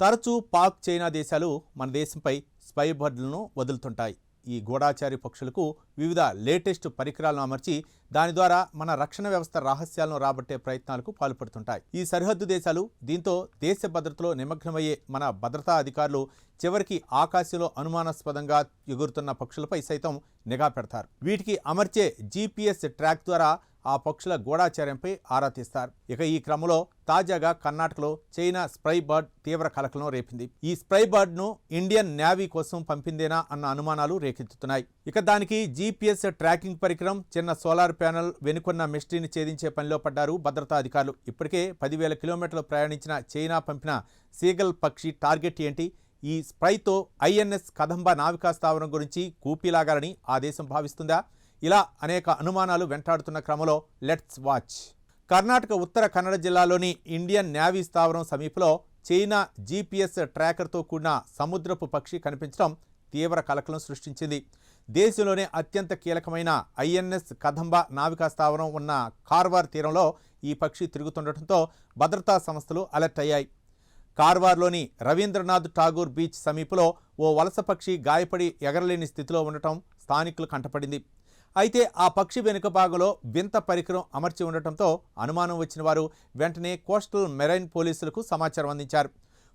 తరచూ పాక్ చైనా దేశాలు మన దేశంపై స్పై బర్డ్లను వదులుతుంటాయి. ఈ గూఢాచారి పక్షులకు వివిధ లేటెస్ట్ పరికరాలను అమర్చి దాని ద్వారా మన రక్షణ వ్యవస్థ రహస్యాలను రాబట్టే ప్రయత్నాలకు పాల్పడుతుంటాయి. ఈ సరిహద్దు దేశాలు దీంతో దేశ భద్రతలో నిమగ్నమయ్యే మన భద్రతా అధికారులు చివరికి ఆకాశంలో అనుమానాస్పదంగా ఎగురుతున్న పక్షులపై సైతం నిఘా పెడతారు. వీటికి అమర్చే GPS ట్రాక్ ద్వారా ఆ పక్షుల గూఢాచార్యంపై ఆరా తీస్తారు. ఇక ఈ క్రమంలో తాజాగా కర్ణాటకలో చైనా స్పై బర్డ్ తీవ్ర కలకలం రేపింది. ఈ స్పై బర్డ్ను ఇండియన్ నేవీ కోసం పంపిందేనా అన్న అనుమానాలు రేకెత్తుతున్నాయి. ఇక దానికి GPS ట్రాకింగ్ పరికరం, చిన్న సోలార్ ప్యానెల్ వెనుకొన్న మిస్టరీని ఛేదించే పనిలో పడ్డారు భద్రతా అధికారులు. ఇప్పటికే 10,000 కిలోమీటర్లు ప్రయాణించిన చైనా పంపిన సీగల్ పక్షి టార్గెట్ ఏంటి? ఈ స్పైతో INS కదంబ నావికా స్థావరం గురించి కూపీలాగాలని ఆ దేశం భావిస్తుందా? ఇలా అనేక అనుమానాలు వెంటాడుతున్న క్రమంలో లెట్స్ వాచ్. కర్ణాటక ఉత్తర కన్నడ జిల్లాలోని ఇండియన్ నేవీ స్థావరం సమీపంలో చైనా GPS ట్రాకర్తో కూడిన సముద్రపు పక్షి కనిపించడం తీవ్ర కలకలం సృష్టించింది. దేశంలోనే అత్యంత కీలకమైన INS కదంబ నావికా స్థావరం ఉన్న కార్వార్ తీరంలో ఈ పక్షి తిరుగుతుండటంతో భద్రతా సంస్థలు అలర్ట్ అయ్యాయి. కార్వార్లోని రవీంద్రనాథ్ ఠాగూర్ బీచ్ సమీపంలో ఓ వలస పక్షి గాయపడి ఎగరలేని స్థితిలో ఉండటం స్థానికులు కంటపడింది. అయితే ఆ పక్షి వెనుక భాగంలో వింత పరికరం అమర్చి ఉండటంతో అనుమానం వచ్చిన వారు వెంటనే కోస్టల్ మెరైన్ పోలీసులకు సమాచారం అందించారు.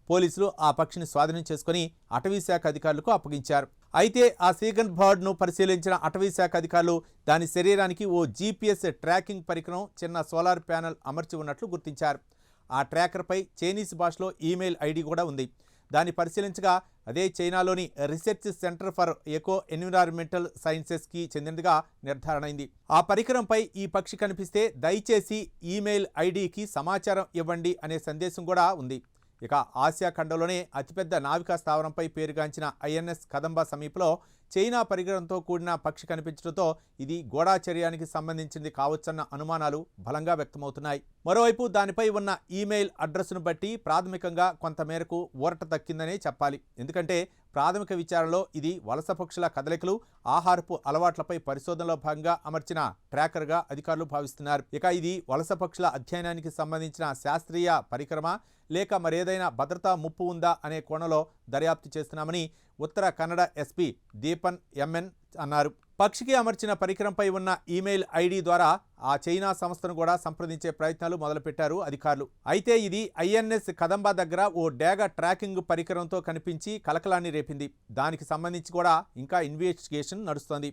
పోలీసులు ఆ పక్షిని స్వాధీనం చేసుకుని అటవీశాఖ అధికారులకు అప్పగించారు. అయితే ఆ సీగన్ బర్డ్ను పరిశీలించిన అటవీశాఖ అధికారులు దాని శరీరానికి ఓ GPS ట్రాకింగ్ పరికరం, చిన్న సోలార్ ప్యానెల్ అమర్చి ఉన్నట్లు గుర్తించారు. ఆ ట్రాకర్పై చైనీస్ భాషలో ఈమెయిల్ ID కూడా ఉంది. దాన్ని పరిశీలించగా అదే చైనాలోని research centre for eco environmental సైన్సెస్కి చెందినదిగా నిర్ధారణ అయింది. ఆ పరికరంపై ఈ పక్షి కనిపిస్తే దయచేసి ఈమెయిల్ IDకి సమాచారం ఇవ్వండి అనే సందేశం కూడా ఉంది. ఇక ఆసియా ఖండంలోనే అతిపెద్ద నావికా స్థావరంపై పేరుగాంచిన INS కదంబ సమీపంలో చైనా పరికరంతో కూడిన పక్షి కనిపించడంతో ఇది గూఢాచర్యానికి సంబంధించింది కావచ్చన్న అనుమానాలు బలంగా వ్యక్తమవుతున్నాయి. మరోవైపు దానిపై ఉన్న ఈమెయిల్ అడ్రస్ను బట్టి ప్రాథమికంగా కొంతమేరకు ఊరట దక్కిందనే చెప్పాలి. ఎందుకంటే ప్రాథమిక విచారణలో ఇది వలస పక్షుల కదలికలు, ఆహారపు అలవాట్లపై పరిశోధనలో భాగంగా అమర్చిన ట్రాకర్గా అధికారులు భావిస్తున్నారు. ఇక ఇది వలస పక్షుల అధ్యయనానికి సంబంధించిన శాస్త్రీయ పరికరమా లేక మరేదైనా భద్రతా ముప్పు ఉందా అనే కోణంలో దర్యాప్తు చేస్తున్నామని ఉత్తర కన్నడ SP దీపన్ MN అన్నారు. పక్షికి అమర్చిన పరికరంపై ఉన్న ఈమెయిల్ ID ద్వారా ఆ చైనా సంస్థను కూడా సంప్రదించే ప్రయత్నాలు మొదలుపెట్టారు అధికారులు. అయితే ఇది INS కదంబ దగ్గర ఓ డేగ ట్రాకింగ్ పరికరంతో కనిపించి కలకలాన్ని రేపింది. దానికి సంబంధించి కూడా ఇంకా ఇన్వెస్టిగేషన్ నడుస్తోంది.